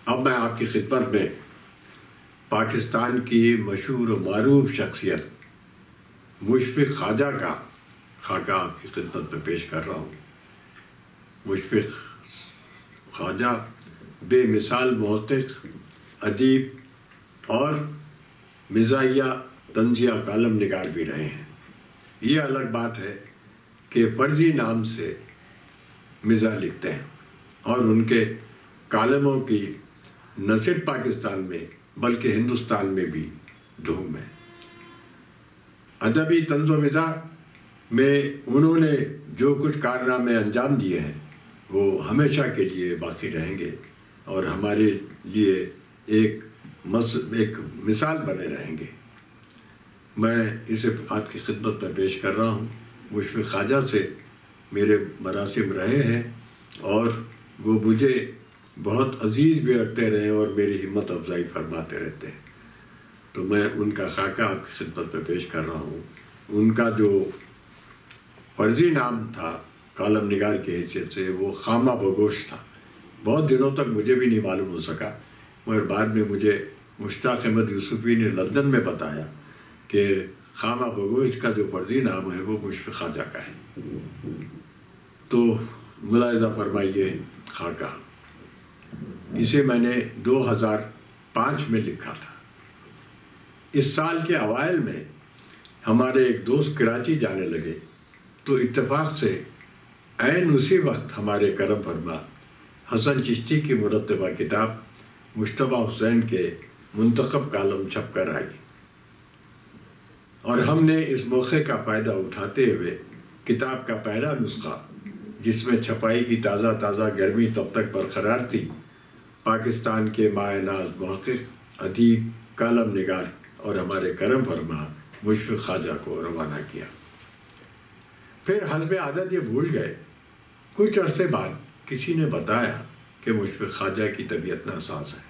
اب میں آپ کی خدمت میں پاکستان کی مشہور و معروف شخصیت مشفق خواجہ کا خاکہ آپ کی خدمت میں پیش کر رہا ہوں۔ مشفق خواجہ بے مثال محقق، ادیب اور مزاحیہ طنزیہ کالم نگار بھی رہے ہیں۔ یہ الگ بات ہے کہ فرضی نام سے مزاح لکھتے ہیں اور ان کے کالموں کی نہ صرف پاکستان میں بلکہ ہندوستان میں بھی دھوم ہے۔ ادبی طنز و مزاح میں انہوں نے جو کچھ کارنامے انجام دیے ہیں وہ ہمیشہ کے لیے باقی رہیں گے اور ہمارے لیے ایک مثال بنے رہیں گے۔ میں اسے آپ کی خدمت میں پیش کر رہا ہوں۔ مشفق خواجہ سے میرے مراسم رہے ہیں اور وہ مجھے بہت عزیز بھی رکھتے رہے اور میری ہمت افزائی فرماتے رہتے ہیں، تو میں ان کا خاکہ آپ کی خدمت میں پیش کر رہا ہوں۔ ان کا جو فرضی نام تھا کالم نگار کی حیثیت سے وہ خامہ بگوش تھا۔ بہت دنوں تک مجھے بھی نہیں معلوم ہو سکا، مگر بعد میں مجھے مشتاق احمد یوسفی نے لندن میں بتایا کہ خامہ بگوش کا جو فرضی نام ہے وہ مشفق خواجہ کا ہے۔ تو ملاحظہ فرمائیے خاکہ، اسے میں نے 2005 میں لکھا تھا۔ اس سال کے اوائل میں ہمارے ایک دوست کراچی جانے لگے تو اتفاق سے عین اسی وقت ہمارے کرم فرما حسن چشتی کی مرتبہ کتاب مجتبیٰ حسین کے منتخب کالم چھپ کر آئی، اور ہم نے اس موقع کا فائدہ اٹھاتے ہوئے کتاب کا پہلا نسخہ، جس میں چھپائی کی تازہ گرمی تب تک برقرار تھی، پاکستان کے مائع ناز محقق، ادیب، کالم نگار اور ہمارے کرم فرما مشفق خواجہ کو روانہ کیا۔ پھر حسب عادت یہ بھول گئے۔ کچھ عرصے بعد کسی نے بتایا کہ مشفق خواجہ کی طبیعت ناساز ہے۔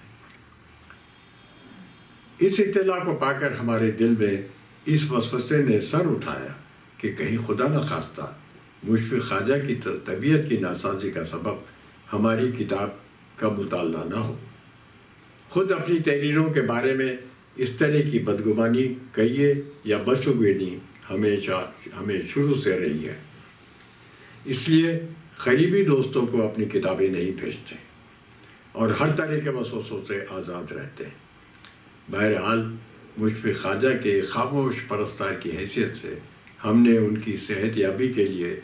اس اطلاع کو پا کر ہمارے دل میں اس وسوسے نے سر اٹھایا کہ کہیں خدا نخواستہ مشفق خواجہ کی طبیعت کی ناسازی کا سبب ہماری کتاب کا مطالعہ نہ ہو۔ خود اپنی تحریروں کے بارے میں اس طرح کی بدگمانی کہیے یا بدشگونی ہمیں شروع سے رہی ہے، اس لیے قریبی دوستوں کو اپنی کتابیں نہیں بھیجتے اور ہر طرح کے وسوسوں سے آزاد رہتے ہیں۔ بہرحال مشفق خواجہ کے خاموش پرستار کی حیثیت سے ہم نے ان کی صحت یابی کے لیے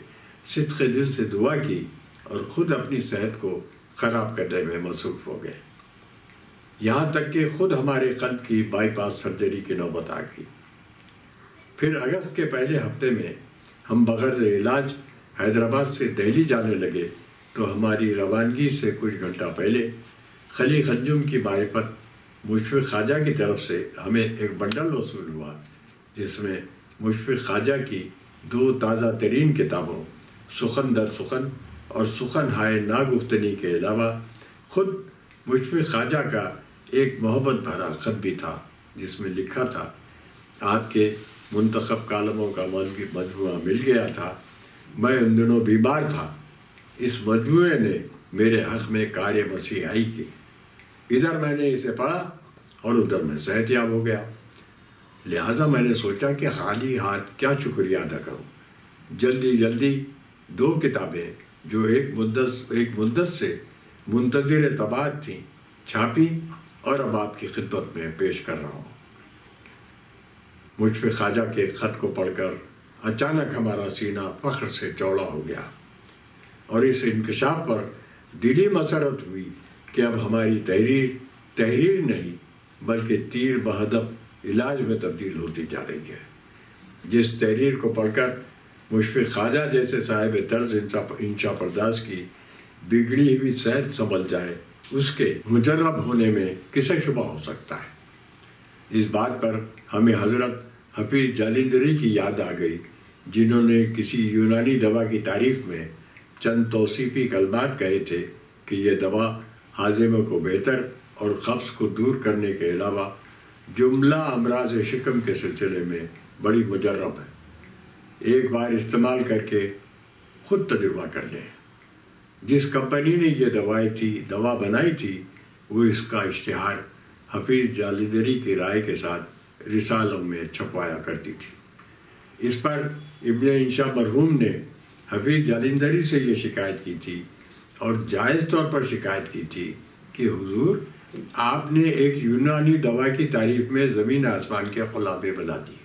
صدق دل سے دعا کی اور خود اپنی صحت کو خراب کرنے میں مصروف ہو گئے، یہاں تک کہ خود ہمارے قلب کی بائی پاس سرجری کی نوبت آ گئی۔ پھر اگست کے پہلے ہفتے میں ہم بغرض علاج حیدرآباد سے دہلی جانے لگے تو ہماری روانگی سے کچھ گھنٹہ پہلے خلی خنجم کی معرفت مشفق خواجہ کی طرف سے ہمیں ایک بنڈل وصول ہوا، جس میں مشفق خواجہ کی 2 تازہ ترین کتابوں سخن در سخن اور سخن ہائے ناگفتنی کے علاوہ خود مشفق خواجہ کا ایک محبت بھرا خط بھی تھا، جس میں لکھا تھا، آپ کے منتخب کالموں کا مجموعہ مل گیا تھا، میں ان دنوں بیمار تھا، اس مجموعے نے میرے حق میں کار مسیحائی کی، ادھر میں نے اسے پڑھا اور ادھر میں صحت یاب ہو گیا، لہٰذا میں نے سوچا کہ خالی ہاتھ کیا شکریہ ادا کروں۔ جلدی 2 کتابیں جو ایک مدت سے منتظر طباعت تھیں چھاپی اور اب آپ کی خدمت میں پیش کر رہا ہوں۔ مشفق خواجہ کے خط کو پڑھ کر اچانک ہمارا سینہ فخر سے چوڑا ہو گیا اور اس انکشاف پر دلی مسرت ہوئی کہ اب ہماری تحریر نہیں بلکہ تیر بہدف علاج میں تبدیل ہوتی جا رہی ہے۔ جس تحریر کو پڑھ کر مشفق خواجہ جیسے صاحب طرز انشا پرداز کی بگڑی ہوئی صحت سنبھل جائے، اس کے مجرب ہونے میں کسے شبہ ہو سکتا ہے۔ اس بات پر ہمیں حضرت حفیظ جالندھری کی یاد آ گئی، جنہوں نے کسی یونانی دوا کی تعریف میں چند توصیفی کلمات کہے تھے کہ یہ دوا ہاضمے کو بہتر اور قبض کو دور کرنے کے علاوہ جملہ امراض شکم کے سلسلے میں بڑی مجرب ہے، ایک بار استعمال کر کے خود تجربہ کر لیں۔ جس کمپنی نے یہ دوا بنائی تھی وہ اس کا اشتہار حفیظ جالندھری کی رائے کے ساتھ رسالوں میں چھپوایا کرتی تھی۔ اس پر ابن انشا مرحوم نے حفیظ جالندھری سے یہ شکایت کی تھی اور جائز طور پر شکایت کی تھی کہ حضور آپ نے ایک یونانی دوا کی تعریف میں زمین آسمان کے خلافے بنا دی،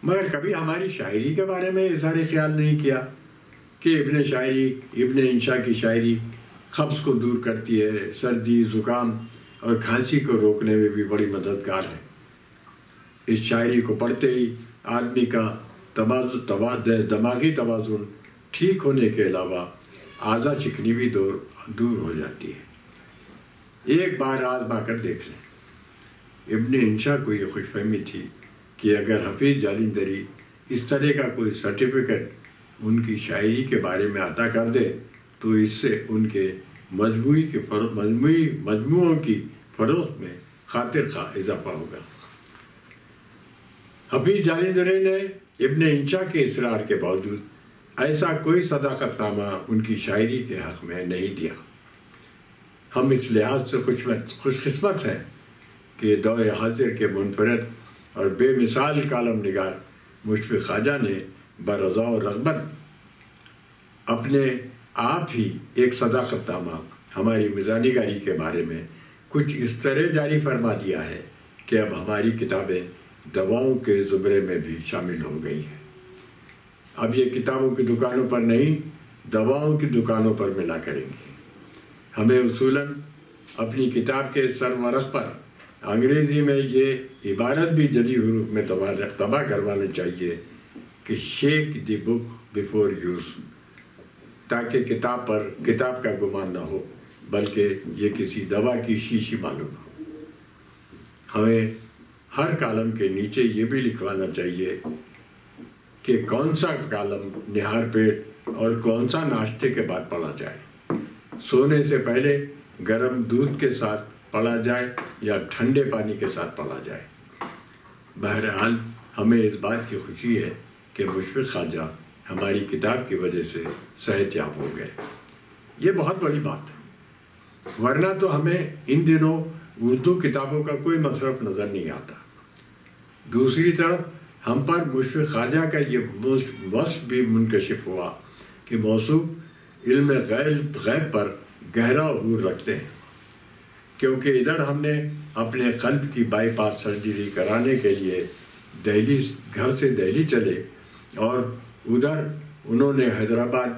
مگر کبھی ہماری شاعری کے بارے میں اظہار خیال نہیں کیا کہ ابن انشا کی شاعری قبض کو دور کرتی ہے، سردی، زکام اور کھانسی کو روکنے میں بھی بڑی مددگار ہے۔ اس شاعری کو پڑھتے ہی آدمی کا دماغی توازن ٹھیک ہونے کے علاوہ اعضا چکنی بھی دور ہو جاتی ہے۔ ایک بار آزما کر دیکھ لیں۔ ابن انشا کو یہ خوش فہمی تھی کہ اگر حفیظ جالندھری اس طرح کا کوئی سرٹیفکیٹ ان کی شاعری کے بارے میں عطا کر دے تو اس سے ان کے مجموعوں کی فروخت میں خاطر خواہ اضافہ ہوگا۔ حفیظ جالندھری نے ابن انشا کے اصرار کے باوجود ایسا کوئی صداقت نامہ ان کی شاعری کے حق میں نہیں دیا۔ ہم اس لحاظ سے خوش قسمت ہیں کہ دور حاضر کے منفرد اور بے مثال کالم نگار مشفق خواجہ نے برضا و رغبت اپنے آپ ہی ایک صداقت نامہ ہماری مزاحنگاری کے بارے میں کچھ اس طرح جاری فرما دیا ہے کہ اب ہماری کتابیں دواؤں کے زمرے میں بھی شامل ہو گئی ہیں۔ اب یہ کتابوں کی دکانوں پر نہیں، دواؤں کی دکانوں پر ملا کریں گی۔ ہمیں اصولاً اپنی کتاب کے سرورق پر انگریزی میں یہ عبارت بھی جدید حروف میں طبع کروانا چاہیے کہ شیک دی بک بیفور یوز، تاکہ کتاب کا گمان نہ ہو بلکہ یہ کسی دوا کی شیشی معلوم ہو۔ ہمیں ہر کالم کے نیچے یہ بھی لکھوانا چاہیے کہ کون سا کالم نہار پیٹ اور کون سا ناشتے کے بعد پڑھا جائے، سونے سے پہلے گرم دودھ کے ساتھ پڑھا جائے یا ٹھنڈے پانی کے ساتھ پڑھا جائے۔ بہرحال ہمیں اس بات کی خوشی ہے کہ مشفق خواجہ ہماری کتاب کی وجہ سے صحت یاب ہو گئے۔ یہ بہت بڑی بات ہے، ورنہ تو ہمیں ان دنوں اردو کتابوں کا کوئی مصرف نظر نہیں آتا۔ دوسری طرف ہم پر مشفق خواجہ کا یہ وصف بھی منکشف ہوا کہ موصوف علم غیب پر گہرا عبور رکھتے ہیں، کیونکہ ادھر ہم نے اپنے قلب کی بائی پاس سرجری کرانے کے لیے گھر سے دہلی چلے، اور ادھر انہوں نے حیدرآباد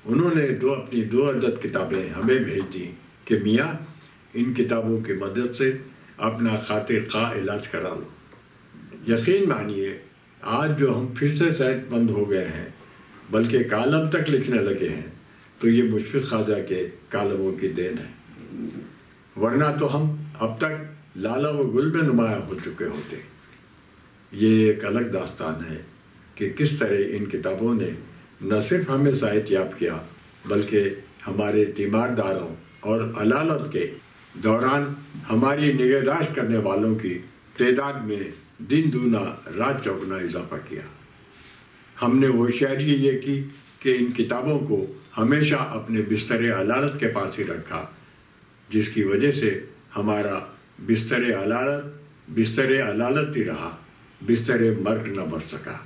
اپنی 2 عدد کتابیں ہمیں بھیج دیں کہ میاں ان کتابوں کی مدد سے اپنا خاطر خواہ علاج کرا لو۔ یقین مانیے آج جو ہم پھر سے صحت مند ہو گئے ہیں بلکہ کالم تک لکھنے لگے ہیں تو یہ مشفق خواجہ کے کالموں کی دین ہے، ورنہ تو ہم اب تک لالا و گل میں نمایاں ہو چکے ہوتے۔ یہ ایک الگ داستان ہے کہ کس طرح ان کتابوں نے نہ صرف ہمیں صحت یاب کیا بلکہ ہمارے تیمارداروں اور علالت کے دوران ہماری نگہداشت کرنے والوں کی تعداد میں دن دونا رات چوگنا اضافہ کیا۔ ہم نے ہوشیاری یہ کی کہ ان کتابوں کو ہمیشہ اپنے بستر علالت کے پاس ہی رکھا، جس کی وجہ سے ہمارا بستر علالت ہی رہا، بستر مرگ نہ بڑھ سکا۔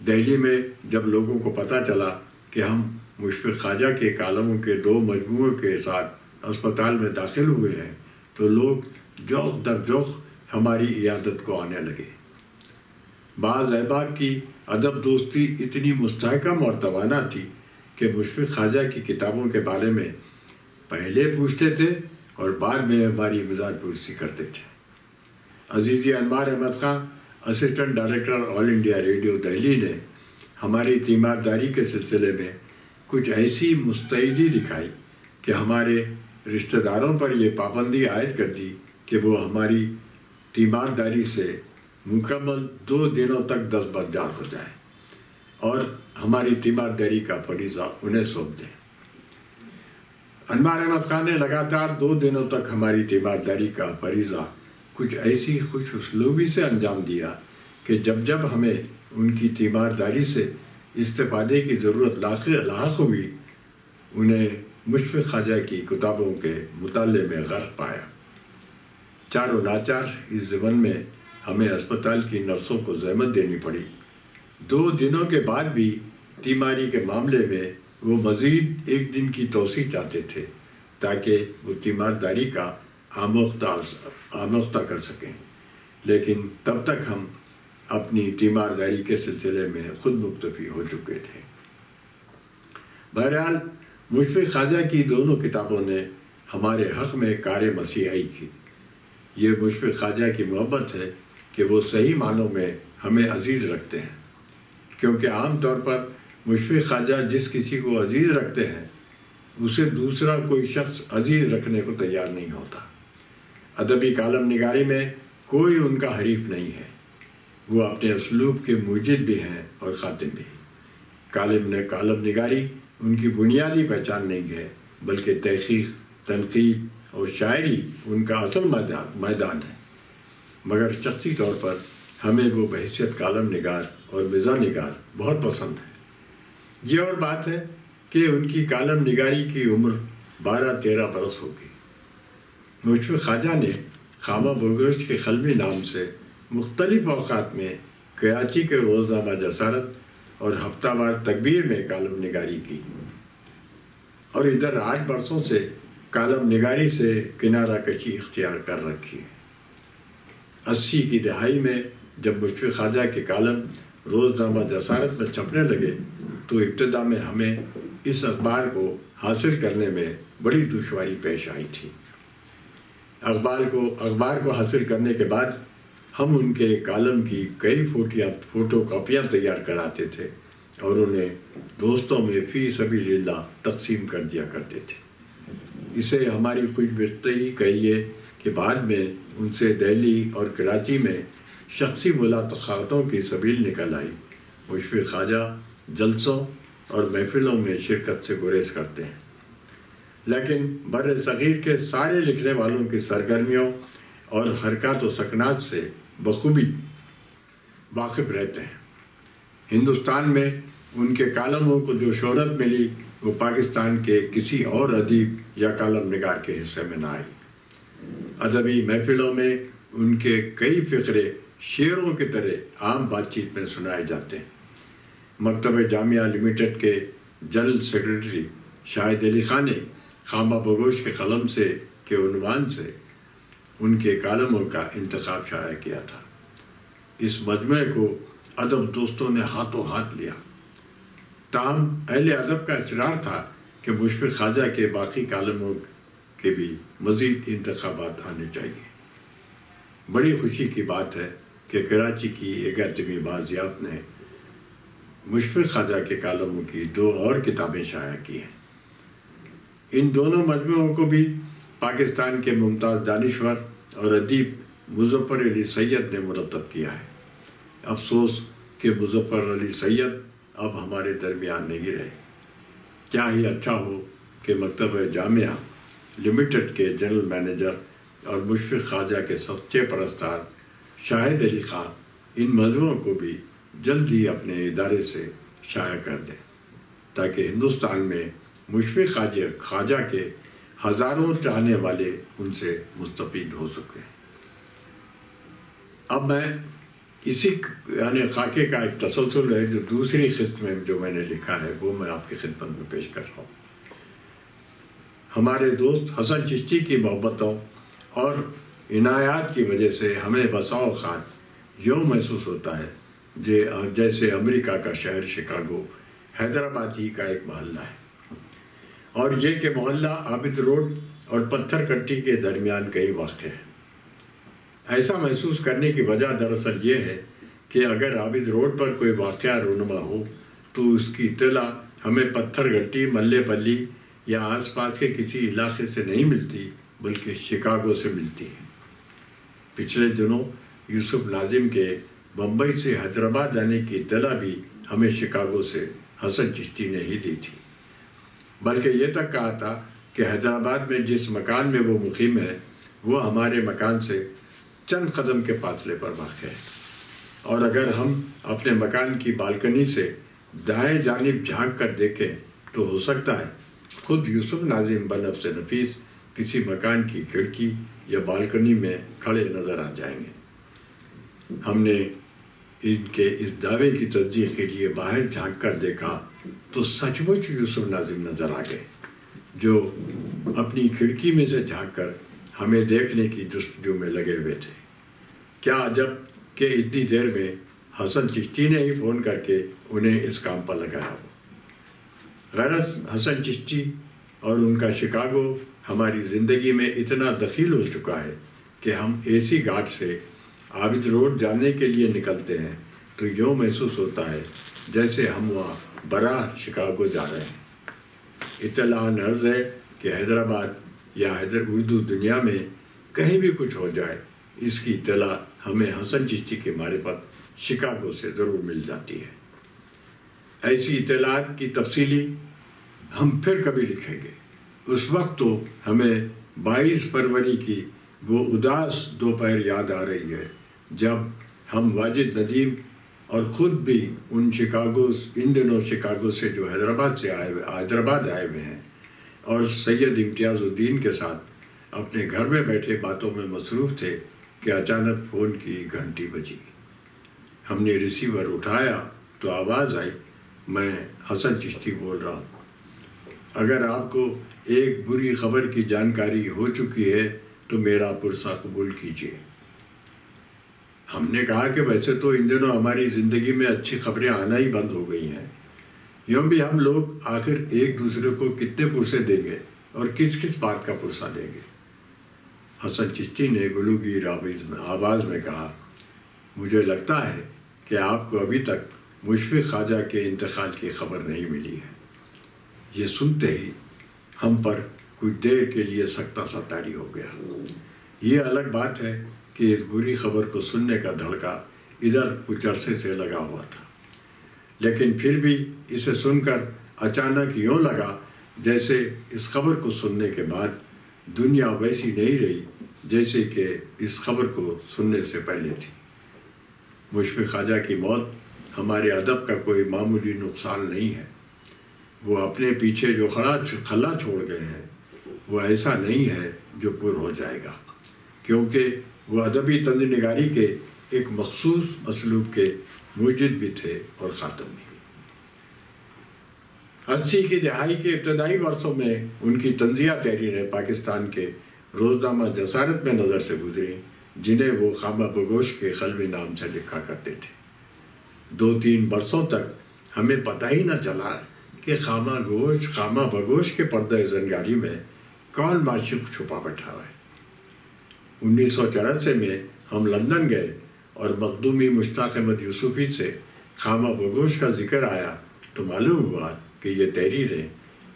دہلی میں جب لوگوں کو پتہ چلا کہ ہم مشفق خواجہ کے کالموں کے 2 مجموعوں کے ساتھ اسپتال میں داخل ہوئے ہیں تو لوگ جوق در جوق ہماری عیادت کو آنے لگے۔ بعض احباب کی ادب دوستی اتنی مستحکم اور توانا تھی کہ مشفق خواجہ کی کتابوں کے بارے میں پہلے پوچھتے تھے اور بعد میں ہماری مزاج پرسی کرتے تھے۔ عزیزی انوار احمد خان، اسسٹنٹ ڈائریکٹر آل انڈیا ریڈیو دہلی، نے ہماری تیمارداری کے سلسلے میں کچھ ایسی مستعدی دکھائی کہ ہمارے رشتہ داروں پر یہ پابندی عائد کر دی کہ وہ ہماری تیمارداری سے مکمل 2 دنوں تک دستبردار ہو جائیں اور ہماری تیمارداری کا فریضہ انہیں سونپ دیں۔ انوار احمد خان نے لگاتار 2 دنوں تک ہماری تیمارداری کا فریضہ کچھ ایسی خوش اسلوبی سے انجام دیا کہ جب ہمیں ان کی تیمارداری سے استفادے کی ضرورت لاحق ہوئی، انہیں مشفق خواجہ کی کتابوں کے مطالعے میں غرق پایا۔ چار و ناچار اس ضمن میں ہمیں اسپتال کی نرسوں کو زحمت دینی پڑی۔ 2 دنوں کے بعد بھی تیماری کے معاملے میں وہ مزید 1 دن کی توسیع چاہتے تھے تاکہ وہ تیمارداری کا آموختہ کر سکیں، لیکن تب تک ہم اپنی تیمارداری کے سلسلے میں خود مکتفی ہو چکے تھے۔ بہرحال مشفق خواجہ کی دونوں کتابوں نے ہمارے حق میں کار مسیحائی کی۔ یہ مشفق خواجہ کی محبت ہے کہ وہ صحیح معنوں میں ہمیں عزیز رکھتے ہیں، کیونکہ عام طور پر مشفق خواجہ جس کسی کو عزیز رکھتے ہیں اسے دوسرا کوئی شخص عزیز رکھنے کو تیار نہیں ہوتا۔ ادبی کالم نگاری میں کوئی ان کا حریف نہیں ہے۔ وہ اپنے اسلوب کے موجد بھی ہیں اور خاتم بھی۔ کالم نگاری ان کی بنیادی پہچان نہیں ہے، بلکہ تحقیق، تنقید اور شاعری ان کا اصل میدان ہے، مگر شخصی طور پر ہمیں وہ بحیثیت کالم نگار اور مزاح نگار بہت پسند ہے۔ یہ اور بات ہے کہ ان کی کالم نگاری کی عمر 12-13 برس ہوگی۔ مشفق خواجہ نے خامہ بگوش کے قلمی نام سے مختلف اوقات میں کراچی کے روزنامہ جسارت اور ہفتہ وار تکبیر میں کالم نگاری کی، اور ادھر 8 برسوں سے کالم نگاری سے کنارہ کشی اختیار کر رکھی ہے۔ 80 کی دہائی میں جب مشفق خواجہ کے کالم روزنامہ جسارت میں چھپنے لگے تو ابتدا میں ہمیں اس اخبار کو حاصل کرنے میں بڑی دشواری پیش آئی تھی۔ اخبار کو حاصل کرنے کے بعد ہم ان کے کالم کی کئی فوٹو کاپیاں تیار کراتے تھے اور انہیں دوستوں میں فی سبیل اللہ تقسیم کر دیا کرتے تھے۔ اسے ہماری خوش بختی کہیے کہ بعد میں ان سے دہلی اور کراچی میں شخصی ملاقاتوں کی سبیل نکل آئی۔ مشفق خواجہ جلسوں اور محفلوں میں شرکت سے گریز کرتے ہیں، لیکن بر صغیر کے سارے لکھنے والوں کی سرگرمیوں اور حرکات و سکنات سے بخوبی واقف رہتے ہیں۔ ہندوستان میں ان کے کالموں کو جو شہرت ملی وہ پاکستان کے کسی اور ادیب یا کالم نگار کے حصے میں نہ آئی۔ ادبی محفلوں میں ان کے کئی فقرے شعروں کی طرح عام بات چیت میں سنائے جاتے ہیں۔ مکتبہ جامعہ لمیٹڈ کے جنرل سیکرٹری شاہد علی خان نے خامہ بگوش کے قلم سے کے عنوان سے ان کے کالموں کا انتخاب شائع کیا تھا۔ اس مجموعے کو ادب دوستوں نے ہاتھوں ہاتھ لیا، تاہم اہل ادب کا اصرار تھا کہ مشفق خواجہ کے باقی کالموں کے بھی مزید انتخابات آنے چاہیے۔ بڑی خوشی کی بات ہے کہ کراچی کی 11ویں بازیافت نے مشفق خواجہ کے کالموں کی 2 اور کتابیں شائع کی ہیں۔ ان دونوں مجموعوں کو بھی پاکستان کے ممتاز دانشور اور ادیب مظفر علی سید نے مرتب کیا ہے۔ افسوس کہ مظفر علی سید اب ہمارے درمیان نہیں رہے۔ کیا ہی اچھا ہو کہ مکتبہ جامعہ لمیٹڈ کے جنرل مینیجر اور مشفق خواجہ کے سچے پرستار شاہد علی خان ان مجموعوں کو بھی جلد ہی اپنے ادارے سے شائع کر دیں تاکہ ہندوستان میں مشفق خواجہ کے ہزاروں چاہنے والے ان سے مستفید ہو سکیں۔ اب میں اسی خاکے کا ایک تسلسل ہے جو دوسری قسط میں جو میں نے لکھا ہے وہ میں آپ کی خدمت میں پیش کر رہا ہوں۔ ہمارے دوست حسن چشتی کی محبتوں اور عنایات کی وجہ سے ہمیں بسا اوقات یوں محسوس ہوتا ہے جیسے امریکہ کا شہر شکاگو حیدرآباد ہی کا ایک محلہ ہے، اور یہ کہ محلہ عابد روڈ اور پتھر کٹی کے درمیان کہیں واقع ہے۔ ایسا محسوس کرنے کی وجہ دراصل یہ ہے کہ اگر عابد روڈ پر کوئی واقعہ رونما ہو تو اس کی اطلاع ہمیں پتھر گٹی، ملے پلی یا آس پاس کے کسی علاقے سے نہیں ملتی بلکہ شکاگو سے ملتی ہے۔ پچھلے دنوں یوسف ناظم کے بمبئی سے حیدرآباد آنے کی اطلاع بھی ہمیں شکاگو سے حسن چشتی نے ہی دی تھی، بلکہ یہ تک کہا تھا کہ حیدرآباد میں جس مکان میں وہ مقیم ہے وہ ہمارے مکان سے چند قدم کے فاصلے پر واقع ہے، اور اگر ہم اپنے مکان کی بالکنی سے دائیں جانب جھانک کر دیکھیں تو ہو سکتا ہے خود یوسف ناظم بنفس نفیس کسی مکان کی کھڑکی یا بالکنی میں کھڑے نظر آ جائیں گے۔ ہم نے ان کے اس دعوے کی تصدیق کے لیے باہر جھانک کر دیکھا تو سچ مچ یوسف ناظم نظر آ گئے، جو اپنی کھڑکی میں سے جھانک کر ہمیں دیکھنے کی جستجو میں لگے ہوئے تھے۔ کیا عجب کہ اتنی دیر میں حسن چشتی نے ہی فون کر کے انہیں اس کام پر لگایا ہو۔ غرض حسن چشتی اور ان کا شکاگو ہماری زندگی میں اتنا دخیل ہو چکا ہے کہ ہم اسی گھاٹ سے عابد روڈ جانے کے لیے نکلتے ہیں تو یوں محسوس ہوتا ہے جیسے ہم وہاں براہ شکاگو جا رہے ہیں۔ اطلاع عرض ہے کہ حیدرآباد یا اردو دنیا میں کہیں بھی کچھ ہو جائے، اس کی اطلاع ہمیں حسن چشتی کے معرفت شکاگو سے ضرور مل جاتی ہے۔ ایسی اطلاعات کی تفصیلی ہم پھر کبھی لکھیں گے۔ اس وقت تو ہمیں 22 فروری کی وہ اداس دوپہر یاد آ رہی ہے جب ہم واجد ندیم اور خود بھی ان دنوں شکاگو سے جو حیدرآباد آئے ہوئے ہیں اور سید امتیاز الدین کے ساتھ اپنے گھر میں بیٹھے باتوں میں مصروف تھے کہ اچانک فون کی گھنٹی بجی۔ ہم نے ریسیور اٹھایا تو آواز آئی، میں حسن چشتی بول رہا ہوں، اگر آپ کو ایک بری خبر کی جانکاری ہو چکی ہے تو میرا پرسہ قبول کیجیے۔ ہم نے کہا کہ ویسے تو ان دنوں ہماری زندگی میں اچھی خبریں آنا ہی بند ہو گئی ہیں، یوں بھی ہم لوگ آخر ایک دوسرے کو کتنے پرسے دیں گے اور کس کس بات کا پرسہ دیں گے۔ حسن چشتی نے گلوگیر آواز میں کہا، مجھے لگتا ہے کہ آپ کو ابھی تک مشفق خواجہ کے انتقال کی خبر نہیں ملی ہے۔ یہ سنتے ہی ہم پر کچھ دیر کے لیے سکتہ سا طاری ہو گیا۔ یہ الگ بات ہے کہ اس بری خبر کو سننے کا دھڑکا ادھر کچھ عرصے سے لگا ہوا تھا، لیکن پھر بھی اسے سن کر اچانک یوں لگا جیسے اس خبر کو سننے کے بعد دنیا ویسی نہیں رہی جیسے کہ اس خبر کو سننے سے پہلے تھی۔ مشفق خواجہ کی موت ہمارے ادب کا کوئی معمولی نقصان نہیں ہے۔ وہ اپنے پیچھے جو خلا چھوڑ گئے ہیں وہ ایسا نہیں ہے جو پر ہو جائے گا، کیونکہ وہ ادبی طنز نگاری کے ایک مخصوص اسلوب کے موجد بھی تھے اور خاتم بھی۔ 80 کی دہائی کے ابتدائی برسوں میں ان کی طنزیہ تحریریں پاکستان کے روزنامہ جسارت میں نظر سے گزری، جنہیں وہ خامہ بگوش کے قلمی نام سے لکھا کرتے تھے۔ 2-3 برسوں تک ہمیں پتہ ہی نہ چلا کہ خامہ بگوش کے پردہ زنگاری میں کون معشوق چھپا بیٹھا ہے۔ 1984 میں ہم لندن گئے اور مخدومی مشتاق احمد یوسفی سے خامہ بگوش کا ذکر آیا تو معلوم ہوا کہ یہ تحریریں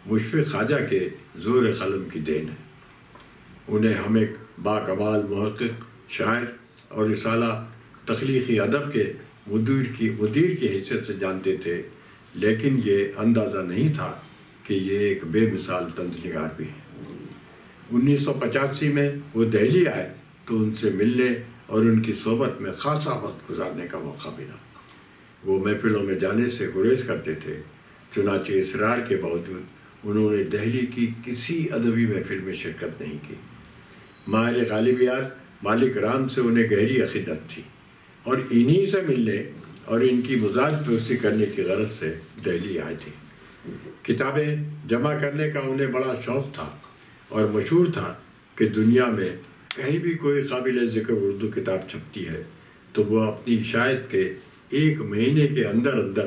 مشفق خواجہ کے زور قلم کی دین ہے۔ انہیں ہم ایک باکمال محقق، شاعر اور رسالہ تخلیقی ادب کے مدیر کی حیثیت سے جانتے تھے، لیکن یہ اندازہ نہیں تھا کہ یہ ایک بے مثال طنز نگار بھی ہیں۔ 1985 میں وہ دہلی آئے تو ان سے ملنے اور ان کی صحبت میں خاصا وقت گزارنے کا موقع ملا۔ وہ محفلوں میں جانے سے گریز کرتے تھے، چنانچہ اصرار کے باوجود انہوں نے دہلی کی کسی ادبی محفل میں شرکت نہیں کی۔ ماہر غالبیات مالک رام سے انہیں گہری عقیدت تھی اور انہی سے ملنے اور ان کی مزاج پرسی کرنے کی غرض سے دہلی آئے تھے۔ کتابیں جمع کرنے کا انہیں بڑا شوق تھا اور مشہور تھا کہ دنیا میں کہیں بھی کوئی قابل ذکر اردو کتاب چھپتی ہے تو وہ اپنی اشاعت کے 1 مہینے کے اندر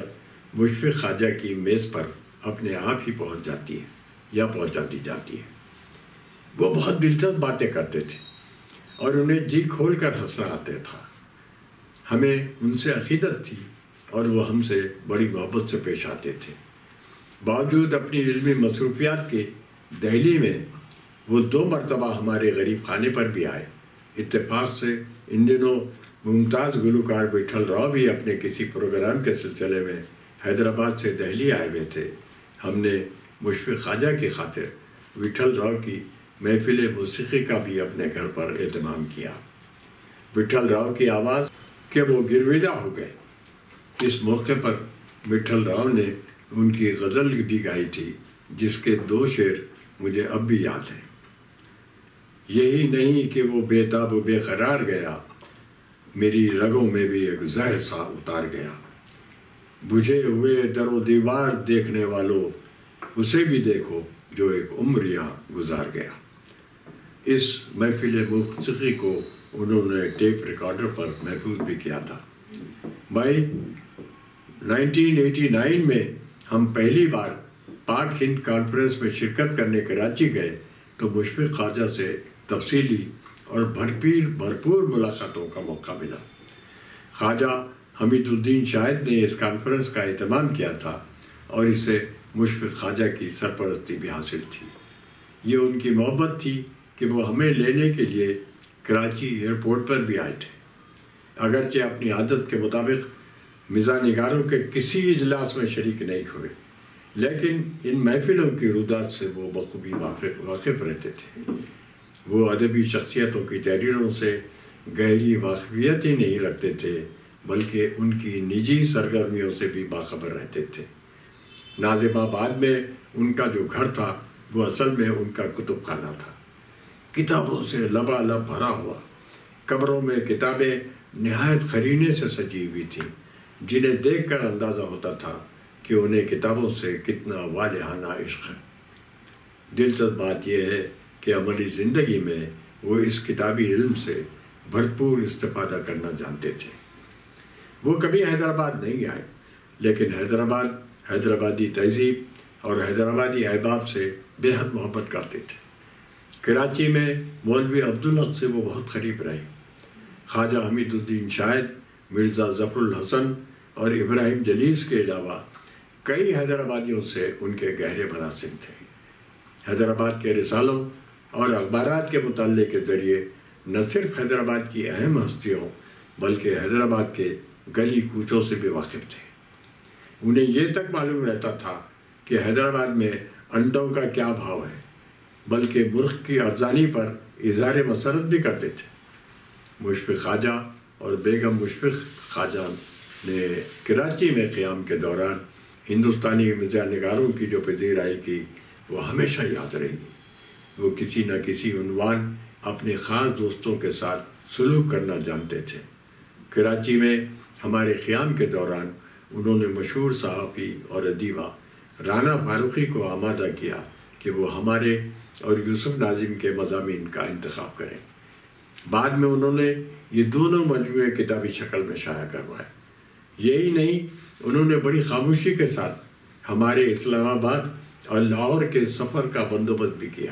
مشفق خواجہ کی میز پر اپنے آپ ہی پہنچ جاتی ہے یا پہنچا دی جاتی ہے۔ وہ بہت دلچسپ باتیں کرتے تھے اور انہیں جی کھول کر ہنسنا آتا تھا۔ ہمیں ان سے عقیدت تھی اور وہ ہم سے بڑی محبت سے پیش آتے تھے۔ باوجود اپنی علمی مصروفیات کے دہلی میں وہ 2 مرتبہ ہمارے غریب خانے پر بھی آئے۔ اتفاق سے ان دنوں ممتاز گلوکار وٹھل راؤ بھی اپنے کسی پروگرام کے سلسلے میں حیدرآباد سے دہلی آئے ہوئے تھے۔ ہم نے مشفق خواجہ کی خاطر وٹھل راؤ کی محفل موسیقی کا بھی اپنے گھر پر اہتمام کیا۔ وٹھل راؤ کی آواز کہ وہ گرویدہ ہو گئے۔ اس موقع پر وٹھل راؤ نے ان کی غزل بھی گائی تھی، جس کے 2 شعر مجھے اب بھی یاد ہیں۔ یہی نہیں کہ وہ بے تاب و بے قرار گیا، میری رگوں میں بھی ایک زہر سا اتار گیا۔ بجھے ہوئے در و دیوار دیکھنے والوں، اسے بھی دیکھو جو ایک عمر یہاں گزار گیا۔ اس محفل موسیقی کو انہوں نے ٹیپ ریکارڈر پر محفوظ بھی کیا تھا۔ بھائی 1989 میں ہم پہلی بار پاک ہند کانفرنس میں شرکت کرنے کراچی گئے تو مشفق خواجہ سے تفصیلی اور بھرپور ملاقاتوں کا موقع ملا۔ خواجہ حمید الدین شاہد نے اس کانفرنس کا اہتمام کیا تھا اور اسے مشفق خواجہ کی سرپرستی بھی حاصل تھی۔ یہ ان کی محبت تھی کہ وہ ہمیں لینے کے لیے کراچی ایئرپورٹ پر بھی آئے تھے۔ اگرچہ اپنی عادت کے مطابق مزاح نگاروں کے کسی اجلاس میں شریک نہیں ہوئے، لیکن ان محفلوں کی رودات سے وہ بخوبی واقف رہتے تھے۔ وہ ادبی شخصیتوں کی تحریروں سے گہری واقفیت ہی نہیں رکھتے تھے، بلکہ ان کی نجی سرگرمیوں سے بھی باخبر رہتے تھے۔ ناظم آباد میں ان کا جو گھر تھا وہ اصل میں ان کا کتب خانہ تھا، کتابوں سے لبالب بھرا ہوا۔ کمروں میں کتابیں نہایت قرینے سے سجی ہوئی تھیں، جنہیں دیکھ کر اندازہ ہوتا تھا کہ انہیں کتابوں سے کتنا والہانہ عشق ہے۔ دلچسپ بات یہ ہے کہ عملی زندگی میں وہ اس کتابی علم سے بھرپور استفادہ کرنا جانتے تھے۔ وہ کبھی حیدرآباد نہیں آئے، لیکن حیدرآبادی تہذیب اور حیدرآبادی احباب سے بے حد محبت کرتے تھے۔ کراچی میں مولوی عبدالحق سے وہ بہت قریب رہے۔ خواجہ حمید الدین شاہد، مرزا ظفر الحسن اور ابراہیم جلیس کے علاوہ کئی حیدرآبادیوں سے ان کے گہرے مراسم تھے۔ حیدرآباد کے رسالوں اور اخبارات کے مطالعے کے ذریعے نہ صرف حیدرآباد کی اہم ہستیوں بلکہ حیدرآباد کے گلی کوچوں سے بھی واقف تھے۔ انہیں یہ تک معلوم رہتا تھا کہ حیدرآباد میں انڈوں کا کیا بھاؤ ہے، بلکہ مرغ کی ارزانی پر اظہار مسرت بھی کرتے تھے۔ مشفق خواجہ اور بیگم مشفق خواجہ نے کراچی میں قیام کے دوران ہندوستانی مزاح نگاروں کی جو پذیرائی کی وہ ہمیشہ یاد رہے گی۔ وہ کسی نہ کسی عنوان اپنے خاص دوستوں کے ساتھ سلوک کرنا جانتے تھے۔ کراچی میں ہمارے قیام کے دوران انہوں نے مشہور صحافی اور ادیبہ رانا فاروقی کو آمادہ کیا کہ وہ ہمارے اور یوسف ناظم کے مضامین کا انتخاب کریں۔ بعد میں انہوں نے یہ دونوں مجموعے کتابی شکل میں شائع کروائے۔ یہی نہیں، انہوں نے بڑی خاموشی کے ساتھ ہمارے اسلام آباد اور لاہور کے سفر کا بندوبست بھی کیا۔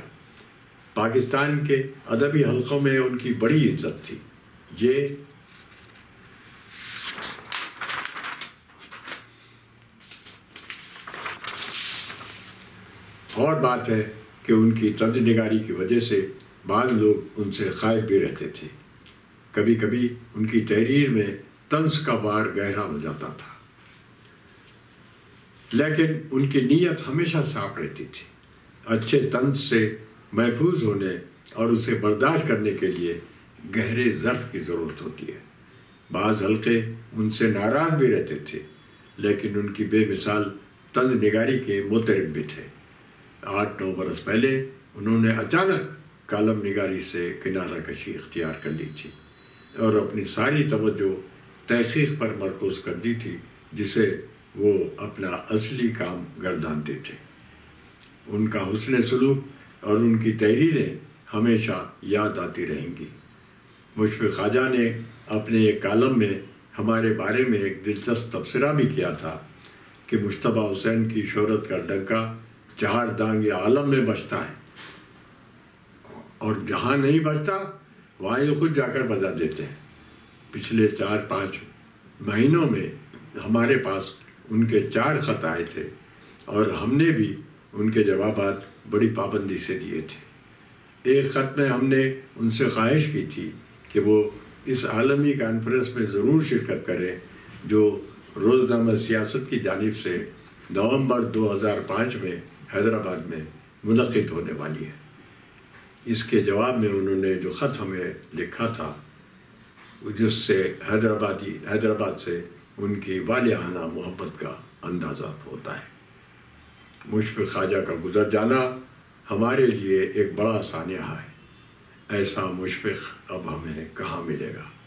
پاکستان کے ادبی حلقوں میں ان کی بڑی عزت تھی۔ یہ اور بات ہے کہ ان کی طنز نگاری کی وجہ سے بعض لوگ ان سے خائف بھی رہتے تھے۔ کبھی کبھی ان کی تحریر میں طنز کا بار گہرا ہو جاتا تھا، لیکن ان کی نیت ہمیشہ صاف رہتی تھی۔ اچھے طنز سے محفوظ ہونے اور اسے برداشت کرنے کے لیے گہرے ظرف کی ضرورت ہوتی ہے۔ بعض حلقے ان سے ناراض بھی رہتے تھے، لیکن ان کی بے مثال طنز نگاری کے مترب بھی تھے۔ 8-9 برس پہلے انہوں نے اچانک کالم نگاری سے کنارہ کشی اختیار کر لی تھی اور اپنی ساری توجہ تحقیق پر مرکوز کر دی تھی، جسے وہ اپنا اصلی کام گردانتے تھے۔ ان کا حسن سلوک اور ان کی تحریریں ہمیشہ یاد آتی رہیں گی۔ مشفق خواجہ نے اپنے ایک کالم میں ہمارے بارے میں ایک دلچسپ تبصرہ بھی کیا تھا کہ مجتبیٰ حسین کی شہرت کا ڈنکا 4 دانگ عالم میں بجتا ہے، اور جہاں نہیں بجتا وہاں یہ خود جا کر بجا دیتے ہیں۔ پچھلے 4-5 مہینوں میں ہمارے پاس ان کے 4 خط آئے تھے اور ہم نے بھی ان کے جوابات بڑی پابندی سے دیے تھے۔ ایک خط میں ہم نے ان سے خواہش کی تھی کہ وہ اس عالمی کانفرنس میں ضرور شرکت کریں جو روزنامہ سیاست کی جانب سے نومبر 2005 میں حیدرآباد میں منعقد ہونے والی ہے۔ اس کے جواب میں انہوں نے جو خط ہمیں لکھا تھا، جس سے حیدرآباد سے ان کی والہانہ محبت کا اندازہ ہوتا ہے۔ مشفق خواجہ کا گزر جانا ہمارے لیے ایک بڑا سانحہ ہے۔ ایسا مشفق اب ہمیں کہاں ملے گا؟